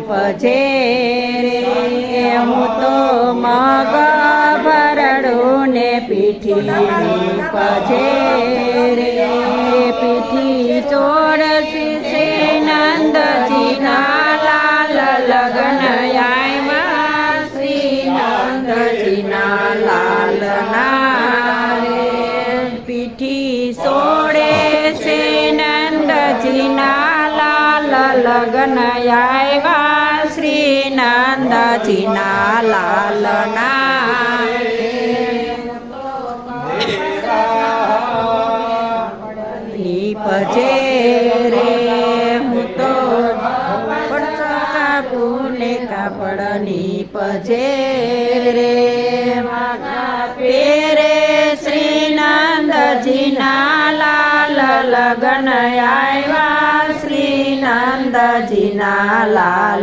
નીપજે રે હું તો મગ ભરડું ને પીઠી નીપજે રે પીઠી ચોરસી છે નંદજીના લાલ લગન આવ્યા શ્રી નંદજીના લાલના રે પીઠી સોડે છે નંદજીના લાલ લગન આવ્યા શ્રી નંદજીના લાલના નીપજે રે હું તો કાપુને કાપડ નીપજે રે પેરે શ્રી નંદજીના લાલ લગન આવ્યા શ્રી નંદજીના લાલ